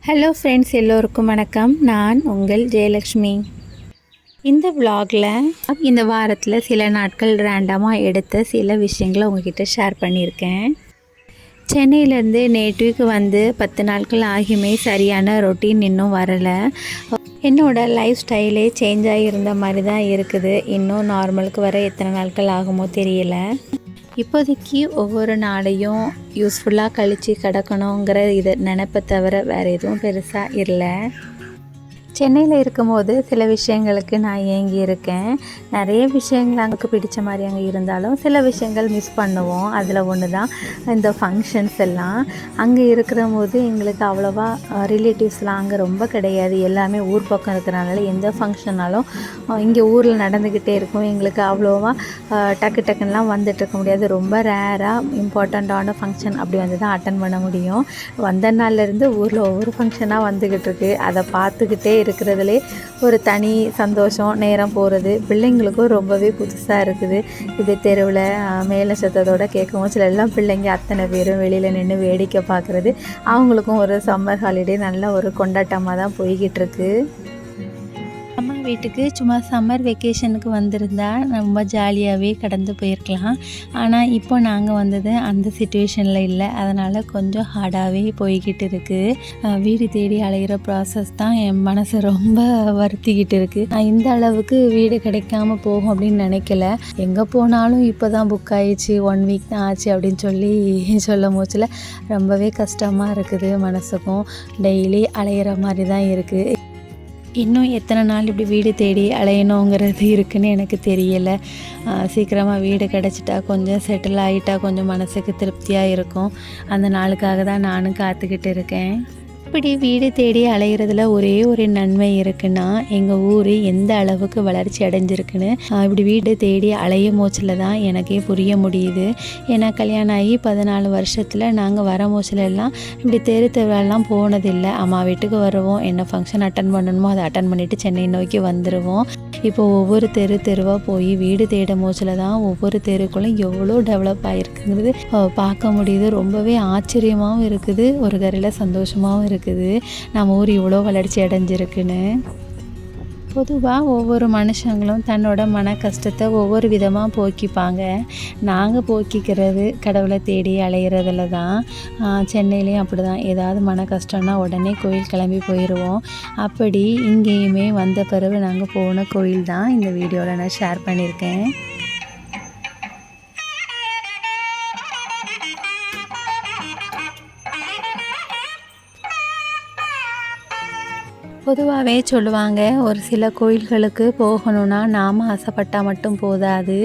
Hello friends, எல்லோருக்கும் வணக்கம். நான் உங்கள் ஜெயலக்ஷ்மி. இந்த vlogல இந்த வாரத்தில் சில நாட்கள் ரேண்டமாக எடுத்த சில விஷயங்களை உங்ககிட்ட ஷேர் பண்ணியிருக்கேன். சென்னையிலேருந்து நேட்டிவ்க்கு வந்து 10 நாட்கள் ஆகியுமே சரியான ரொட்டீன் இன்னும் வரலை. என்னோடய லைஃப் ஸ்டைலே சேஞ்ச் ஆகியிருந்த மாதிரி தான் இருக்குது. இன்னும் நார்மலுக்கு வர எத்தனை நாட்கள் ஆகுமோ தெரியல. இப்போதைக்கு ஒவ்வொரு நாளையும் யூஸ்ஃபுல்லாக கழித்து கிடக்கணுங்கிற இதை நினைப்பை தவிர வேறு எதுவும் பெருசாக இல்லை. சென்னையில் இருக்கும்போது சில விஷயங்களுக்கு நான் ஏங்கி இருக்கேன். நிறைய விஷயங்கள் அங்கே பிடிச்ச மாதிரி அங்கே இருந்தாலும் சில விஷயங்கள் மிஸ் பண்ணுவோம். அதில் ஒன்று தான் இந்த ஃபங்க்ஷன்ஸ் எல்லாம். அங்கே இருக்கிற போது எங்களுக்கு அவ்வளோவா ரிலேட்டிவ்ஸ்லாம் அங்கே ரொம்ப கிடையாது. எல்லாமே ஊர் பக்கம் இருக்கிறனால எந்த ஃபங்க்ஷனாலும் இங்கே ஊரில் நடந்துக்கிட்டே இருக்கும். எங்களுக்கு அவ்வளோவா டக்கு டக்குன்னெலாம் வந்துட்டு இருக்க முடியாது. ரொம்ப ரேராக இம்பார்ட்டண்ட்டான ஃபங்க்ஷன் அப்படி வந்து தான் அட்டன் பண்ண முடியும். வந்த நாள்லேருந்து ஊரில் ஒவ்வொரு ஃபங்க்ஷனாக வந்துக்கிட்டு இருக்கு. அதை பார்த்துக்கிட்டே இருக்கிறதுலே ஒரு தனி சந்தோஷம். நேரம் போகிறது பிள்ளைங்களுக்கும் ரொம்பவே புதுசாக இருக்குது. இப்படி தெருவில் மேலே சத்தத்தோடு கேட்கவும் சில எல்லாம் பிள்ளைங்க அத்தனை பேரும் வெளியில் நின்று வேடிக்கை பார்க்குறது. அவங்களுக்கும் ஒரு சம்மர் ஹாலிடே நல்ல ஒரு கொண்டாட்டமாக தான் போய்கிட்டு இருக்கு. அம்மா வீட்டுக்கு சும்மா சம்மர் வெக்கேஷனுக்கு வந்திருந்தா ரொம்ப ஜாலியாகவே கடந்து போயிருக்கலாம். ஆனால் இப்போ நாங்கள் வந்தது அந்த சிச்சுவேஷனில் இல்லை. அதனால் கொஞ்சம் ஹார்டாகவே போய்கிட்டு இருக்குது. வீடு தேடி அலைகிற ப்ராசஸ் தான் என் மனசை ரொம்ப வருத்திக்கிட்டு இருக்குது. நான் இந்த அளவுக்கு வீடு கிடைக்காம போகும் அப்படின்னு நினைக்கல. எங்கே போனாலும் இப்போ தான் புக் ஆகிடுச்சு, 1 வீக் தான் ஆச்சு அப்படின்னு சொல்ல மூச்சில் ரொம்பவே கஷ்டமாக இருக்குது. மனசுக்கும் டெய்லி அலைகிற மாதிரி தான் இருக்குது. இன்னும் எத்தனை நாள் இப்படி வீடு தேடி அலையணுங்கிறது இருக்குதுன்னு எனக்கு தெரியலை. சீக்கிரமாக வீடு கிடச்சிட்டா கொஞ்சம் செட்டில் ஆகிட்டா கொஞ்சம் மனசுக்கு திருப்தியாக இருக்கும். அந்த நாளுக்காக தான் நானும் காத்துக்கிட்டு இருக்கேன். இப்படி வீடு தேடி அலைகிறதுல ஒரே ஒரு நன்மை இருக்குன்னா எங்கள் ஊர் எந்த அளவுக்கு வளர்ச்சி அடைஞ்சிருக்குன்னு இப்படி வீடு தேடி அலைய மூச்சில் தான் எனக்கே புரிய முடியுது. ஏன்னா கல்யாணம் ஆகி 14 வருஷத்தில் நாங்கள் வர மூச்சில் எல்லாம் இப்படி தெருவெல்லாம் போனதில்லை. அம்மா வீட்டுக்கு வருவோம், என்ன ஃபங்க்ஷன் அட்டன் பண்ணணுமோ அதை அட்டன் பண்ணிவிட்டு சென்னை நோக்கி வந்துடுவோம். இப்போ ஒவ்வொரு தெருவாக போய் வீடு தேட மூச்சில் தான் ஒவ்வொரு தெருக்குள்ளும் எவ்வளோ டெவலப் ஆகிருக்குங்கிறது பார்க்க முடியுது. ரொம்பவே ஆச்சரியமாகவும் இருக்குது, ஒரு கரையில் சந்தோஷமாகவும் இருக்குது நம்ம ஊர் இவ்வளோ வளர்ச்சி அடைஞ்சிருக்குன்னு. பொதுவாக ஒவ்வொரு மனுஷங்களும் தன்னோட மன கஷ்டத்தை ஒவ்வொரு விதமாக போக்கிப்பாங்க. நாங்கள் போக்கிக்கிறது கடவுளை தேடி அலைகிறதுல தான். சென்னையிலையும் அப்படி தான். ஏதாவது மன கஷ்டம்னா உடனே கோயில் கிளம்பி போயிடுவோம். அப்படி இங்கேயுமே வந்த பிறகு நாங்கள் போன கோயில் தான் இந்த வீடியோவில் நான் ஷேர் பண்ணியிருக்கேன். பொதுவாகவே சொல்லுவாங்க, ஒரு சில கோயில்களுக்கு போகணுன்னா நாம் ஆசைப்பட்டால் மட்டும் போதாது,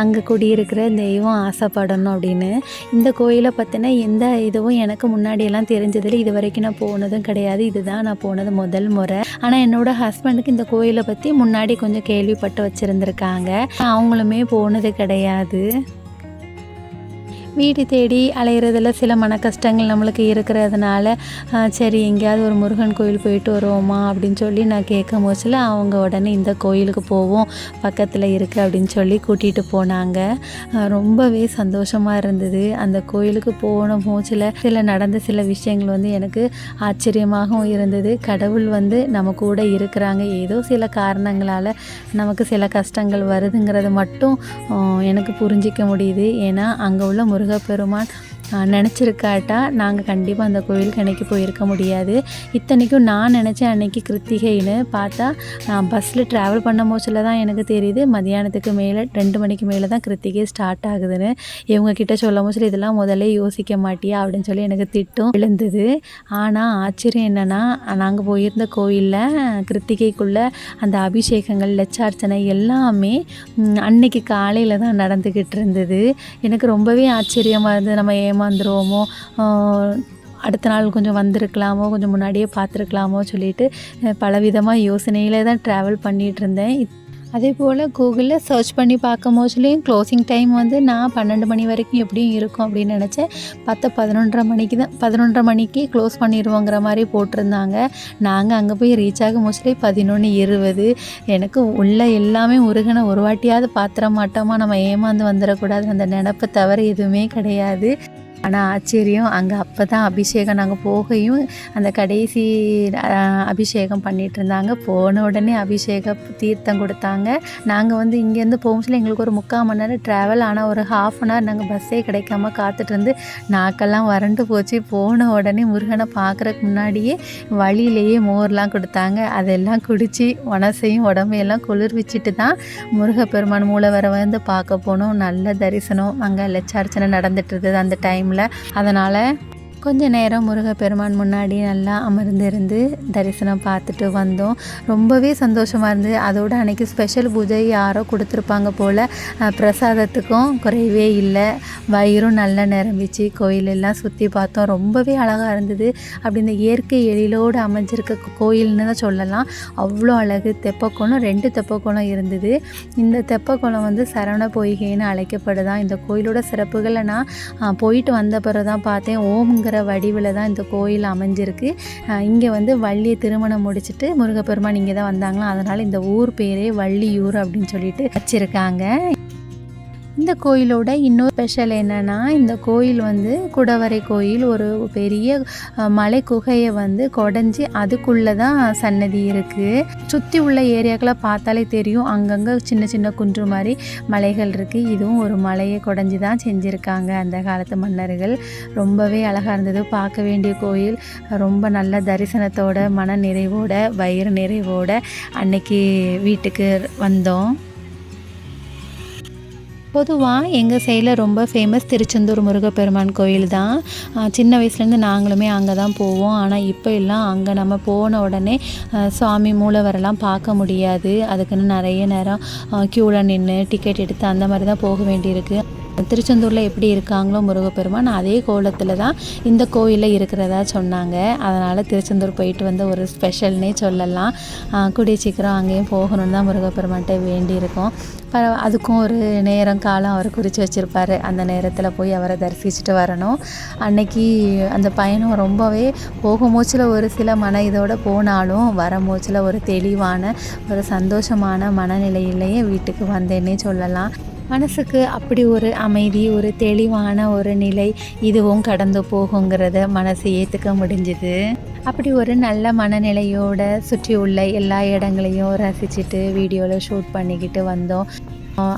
அங்கே குடியிருக்கிற தெய்வம் ஆசைப்படணும் அப்படின்னு. இந்த கோயிலை பற்றின எந்த இதுவும் எனக்கு முன்னாடியெல்லாம் தெரிஞ்சதில்லை. இது வரைக்கும் நான் போனதும் கிடையாது. இதுதான் நான் போனது முதல் முறை. ஆனால் என்னோடய ஹஸ்பண்டுக்கு இந்த கோயிலை பற்றி முன்னாடி கொஞ்சம் கேள்விப்பட்டு வச்சுருந்துருக்காங்க. அவங்களுமே போனது கிடையாது. வீடு தேடி அலைகிறதுல சில மன கஷ்டங்கள் நம்மளுக்கு இருக்கிறதுனால சரி எங்கேயாவது ஒரு முருகன் கோயில் போயிட்டு வருவோமா அப்படின்னு சொல்லி நான் கேட்கும் போச்சில் அவங்க உடனே இந்த கோயிலுக்கு போவோம், பக்கத்தில் இருக்குது அப்படின்னு சொல்லி கூட்டிகிட்டு போனாங்க. ரொம்பவே சந்தோஷமாக இருந்தது. அந்த கோயிலுக்கு போன மூச்சில் நடந்த சில விஷயங்கள் வந்து எனக்கு ஆச்சரியமாகவும் இருந்தது. கடவுள் வந்து நம்ம கூட இருக்கிறாங்க. ஏதோ சில காரணங்களால் நமக்கு சில கஷ்டங்கள் வருதுங்கிறது மட்டும் எனக்கு புரிஞ்சிக்க முடியுது. ஏன்னா அங்கே உள்ள முருகப்பெருமான் நினச்சிருக்காட்டா நாங்கள் கண்டிப்பாக அந்த கோயிலுக்கு அன்றைக்கி போயிருக்க முடியாது. இத்தனைக்கும் நான் நினச்சேன் அன்றைக்கி கிருத்திகைன்னு. பார்த்தா நான் பஸ்ஸில் ட்ராவல் பண்ண மூச்சில் தான் எனக்கு தெரியுது மதியானத்துக்கு மேலே 2 மணிக்கு மேலே தான் கிருத்திகை ஸ்டார்ட் ஆகுதுன்னு. இவங்கக்கிட்ட சொல்ல மூச்சில் இதெல்லாம் முதல்ல யோசிக்க மாட்டியா அப்படின்னு சொல்லி எனக்கு திட்டும் விழுந்தது. ஆனால் ஆச்சரியம் என்னென்னா நாங்கள் போயிருந்த கோயிலில் கிருத்திகைக்குள்ளே அந்த அபிஷேகங்கள் லட்சார்ச்சனை எல்லாமே அன்னைக்கு காலையில் தான் நடந்துக்கிட்டு இருந்தது. எனக்கு ரொம்பவே ஆச்சரியமாக இருந்தது. நம்ம ஏமாந்துருவோமோ, அடுத்த நாள் கொஞ்சம் வந்திருக்கலாமோ, கொஞ்சம் முன்னாடியே பார்த்துருக்கலாமோ சொல்லிட்டு பலவிதமாக யோசனையில் தான் ட்ராவல் பண்ணிகிட்டு இருந்தேன். அதே போல் கூகுளில் சர்ச் பண்ணி பார்க்கும் போதுலேயும் க்ளோசிங் டைம் வந்து நான் 12 மணி வரைக்கும் எப்படியும் இருக்கும் அப்படின்னு நினச்சேன். பார்த்தா 11:30 மணிக்கு க்ளோஸ் பண்ணிடுவோங்கிற மாதிரி போட்டிருந்தாங்க. நாங்கள் அங்கே போய் ரீச் ஆகும் மோஸ்ட்லி 11:20. எனக்கு உள்ள எல்லாமே முருகனை ஒரு வாட்டியாவது பாத்திர மாட்டோமா, நம்ம ஏமாந்து வந்துடக்கூடாது அந்த நினப்பை தவிர எதுவுமே கிடையாது. ஆனால் ஆச்சரியம், அங்கே அப்போ தான் அபிஷேகம் நாங்கள் போகையும் அந்த கடைசி அபிஷேகம் பண்ணிகிட்டு இருந்தாங்க. போன உடனே அபிஷேக தீர்த்தம் கொடுத்தாங்க. நாங்கள் வந்து இங்கேருந்து போகும்போது எங்களுக்கு ஒரு 3/4 மணி நேரம் ட்ராவல். ஆனால் ஒரு 1/2 அன் ஹவர் நாங்கள் பஸ்ஸே கிடைக்காம காத்துட்டு இருந்து நாக்கெல்லாம் வறண்டு போச்சு. போன உடனே முருகனை பார்க்குறதுக்கு முன்னாடியே வழியிலேயே மோர்லாம் கொடுத்தாங்க. அதெல்லாம் குடித்து மனசையும் உடம்பையெல்லாம் குளிர்விச்சிட்டு தான் முருகப்பெருமான் மூலவரை வந்து பார்க்க போனோம். நல்ல தரிசனம். அங்கே லட்சார்ச்சனை நடந்துட்டு இருந்தது அந்த டைமில். அதனால் கொஞ்ச நேரம் முருகப்பெருமான் முன்னாடி நல்லா அமர்ந்திருந்து தரிசனம் பார்த்துட்டு வந்தோம். ரொம்பவே சந்தோஷமாக இருந்தது. அதோட அன்றைக்கி ஸ்பெஷல் பூஜை யாரோ கொடுத்துருப்பாங்க போல். பிரசாதத்துக்கும் குறைவே இல்லை. வயிறும் நல்லா நிரம்பிச்சு. கோயிலெல்லாம் சுற்றி பார்த்தோம். ரொம்பவே அழகாக இருந்தது. அப்படி இந்த இயற்கை எழிலோடு அமைஞ்சிருக்க கோயில்னு தான் சொல்லலாம். அவ்வளோ அழகு. தெப்பக்குளம் 2 தெப்பக்குளம் இருந்தது. இந்த தெப்பக்குளம் வந்து சரவண பொய்கைன்னு அழைக்கப்படுதான். இந்த கோயிலோட சிறப்புகளை நான் போயிட்டு வந்த பிறகு தான் பார்த்தேன். ஓம்ங்கிற வடிவில் தான் இந்த கோயில் அமைஞ்சிருக்கு. இங்கே வந்து வள்ளியை திருமணம் முடிச்சுட்டு முருகப்பெருமான் இங்கே தான் வந்தாங்களாம். அதனால் இந்த ஊர் பேரே வள்ளியூர் அப்படின்னு சொல்லிட்டு வச்சுருக்காங்க. இந்த கோயிலோட இன்னொரு ஸ்பெஷல் என்னென்னா, இந்த கோயில் வந்து குடவரை கோயில். ஒரு பெரிய மலை குகையை வந்து குடஞ்சி அதுக்குள்ளே தான் சன்னதி இருக்குது. சுற்றி உள்ள ஏரியாக்களை பார்த்தாலே தெரியும், அங்கங்கே சின்ன சின்ன குன்று மாதிரி மலைகள் இருக்குது. இதுவும் ஒரு மலையை குடஞ்சி தான் செஞ்சுருக்காங்க அந்த காலத்து மன்னர்கள். ரொம்பவே அழகாக இருந்தது. பார்க்க வேண்டிய கோயில். ரொம்ப நல்ல தரிசனத்தோட, மன நிறைவோட, வயிறு நிறைவோட அன்னைக்கு வீட்டுக்கு வந்தோம். பொதுவாக எங்கள் சைடில் ரொம்ப ஃபேமஸ் திருச்செந்தூர் முருகப்பெருமான் கோயில் தான். சின்ன வயசுலேருந்து நாங்களுமே அங்கே தான் போவோம். ஆனால் இப்போ எல்லாம் அங்கே நம்ம போன உடனே சுவாமி மூலவரெல்லாம் பார்க்க முடியாது. அதுக்குன்னு நிறைய நேரம் க்யூவில் நின்று டிக்கெட் எடுத்து அந்த மாதிரி தான் போக வேண்டியிருக்கு. திருச்செந்தூரில் எப்படி இருக்காங்களோ முருகப்பெருமான், அதே கோலத்தில் தான் இந்த கோயிலில் இருக்கிறதா சொன்னாங்க. அதனால் திருச்செந்தூர் போயிட்டு வந்த ஒரு ஸ்பெஷல்னே சொல்லலாம். கூடிய சீக்கிரம் அங்கேயும் போகணுன்னு தான் முருகப்பெருமான்கிட்ட வேண்டியிருக்கோம். அதுக்கும் ஒரு நேரம் காலம் அவர் குறித்து வச்சுருப்பார். அந்த நேரத்தில் போய் அவரை தரிசிச்சுட்டு வரணும். அன்னைக்கு அந்த பயணம் ரொம்பவே போகும்போச்சில் ஒரு சில மன இதோடு போனாலும் வரும்போச்சில் ஒரு தெளிவான ஒரு சந்தோஷமான மனநிலையிலேயே வீட்டுக்கு வந்தேன்னே சொல்லலாம். மனசுக்கு அப்படி ஒரு அமைதி, ஒரு தெளிவான ஒரு நிலை, இதுவும் கடந்து போகுங்கிறத மனசு ஏற்றுக்க முடிஞ்சுது. அப்படி ஒரு நல்ல மனநிலையோட சுற்றி உள்ள எல்லா இடங்களையும் ரசிச்சுட்டு வீடியோவில் ஷூட் பண்ணிக்கிட்டு வந்தோம்.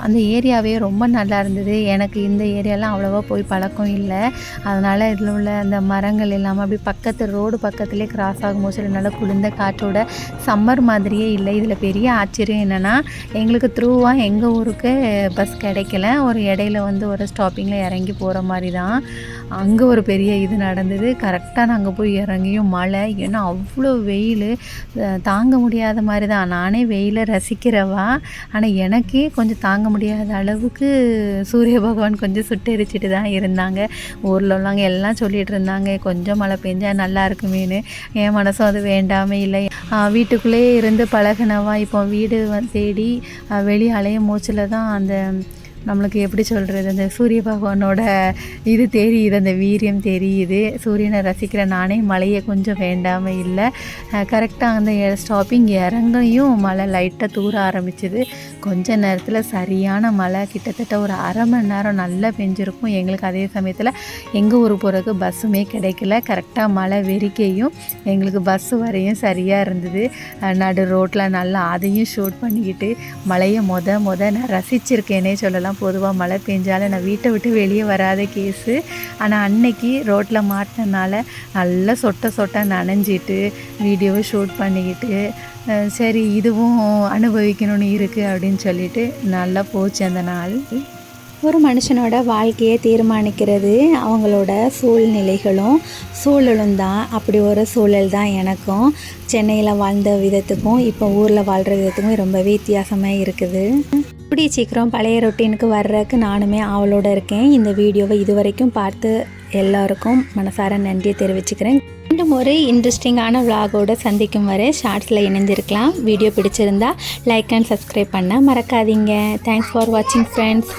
அந்த ஏரியாவே ரொம்ப நல்லா இருந்தது. எனக்கு இந்த ஏரியாலாம் அவ்வளோவா போய் பழக்கம் இல்லை. அதனால் இதில் உள்ள அந்த மரங்கள் இல்லாமல் அப்படி பக்கத்து ரோடு பக்கத்துலேயே கிராஸ் ஆகும்போது நல்லா குளிர்ந்த காற்றோட சம்மர் மாதிரியே இல்லை. இதில் பெரிய ஆச்சரியம் என்னென்னா, எங்களுக்கு த்ரூவாக எங்கள் ஊருக்கு பஸ் கிடைக்கல. ஒரு இடையில வந்து ஒரு ஸ்டாப்பிங்கில் இறங்கி போகிற மாதிரி தான். அங்கே ஒரு பெரிய இது நடந்தது. கரெக்டாக நாங்கள் போய் இறங்கியும் மழை. ஏன்னா அவ்வளோ வெயில், தாங்க முடியாத மாதிரி தான். நானே வெயிலை ரசிக்கிறவா, ஆனால் எனக்கே கொஞ்சம் தாங்க முடியாத அளவுக்கு சூரிய பகவான் கொஞ்சம் சுட்டெரிச்சிட்டு தான் இருந்தாங்க. ஊரில் உள்ளவங்க எல்லாம் சொல்லிகிட்டு இருந்தாங்க, கொஞ்சம் மழை பெஞ்சா நல்லா இருக்குமேனு. என் மனசும் அது வேண்டாமே இல்லை. வீட்டுக்குள்ளேயே இருந்து பழகினவா இப்போ வீடு தேடி வெளியே அலையும் மூச்சில் தான் அந்த நம்மளுக்கு எப்படி சொல்கிறது, அந்த சூரிய பகவானோட இது தெரியுது, அந்த வீரியம் தெரியுது. சூரியனை ரசிக்கிற நானே மழையை கொஞ்சம் வேண்டாமல் இல்லை. கரெக்டாக அந்த ஸ்டாப்பிங் இறங்கையும் மழை லைட்டாக தூர ஆரம்பிச்சுது. கொஞ்ச நேரத்தில் சரியான மழை, கிட்டத்தட்ட ஒரு 1/2 மணி நேரம் நல்லா பெஞ்சிருக்கும் எங்களுக்கு. அதே சமயத்தில் எங்கள் ஊருக்கு போகிறதுக்கு பஸ்ஸுமே கிடைக்கல. கரெக்டாக மழை வெறிக்கையும் எங்களுக்கு பஸ்ஸு வரையும் சரியாக இருந்தது. நடு ரோட்டில் நல்லா அதையும் ஷூட் பண்ணிக்கிட்டு மழையை நான் ரசிச்சிருக்கேனே சொல்லலாம். பொதுவாக மழை பெஞ்சாலும் நான் வீட்டை விட்டு வெளியே வராத கேஸு. ஆனால் அன்னைக்கு ரோட்டில் மாட்டினால நல்லா சொட்ட நனைஞ்சிட்டு வீடியோவை ஷூட் பண்ணிக்கிட்டு சரி இதுவும் அனுபவிக்கணும்னு இருக்குது அப்படின்னு சொல்லிட்டு நல்லா போச்சு அந்த நாள். ஒரு மனுஷனோட வாழ்க்கையை தீர்மானிக்கிறது அவங்களோட சூழலும் தான். அப்படி ஒரு சூழல் தான் எனக்கும். சென்னையில் வாழ்ந்த விதத்துக்கும் இப்போ ஊரில் வாழ்கிற விதத்துக்கும் ரொம்பவே வித்தியாசமாக இருக்குது. இப்படி சீக்கிரம் பழைய ரொட்டீனுக்கு வர்றதுக்கு நானுமே ஆவலோடு இருக்கேன். இந்த வீடியோவை இதுவரைக்கும் பார்த்து எல்லாருக்கும் மனசார நன்றியை தெரிவிச்சுக்கிறேன். மீண்டும் ஒரு இன்ட்ரெஸ்டிங்கான விலாகோடு சந்திக்கும் வரை ஷார்ட்ஸில் இணைஞ்சிருக்கலாம். வீடியோ பிடிச்சிருந்தா லைக் அண்ட் சப்ஸ்கிரைப் பண்ண மறக்காதீங்க. தேங்க்ஸ் ஃபார் வாட்சிங் ஃப்ரெண்ட்ஸ்.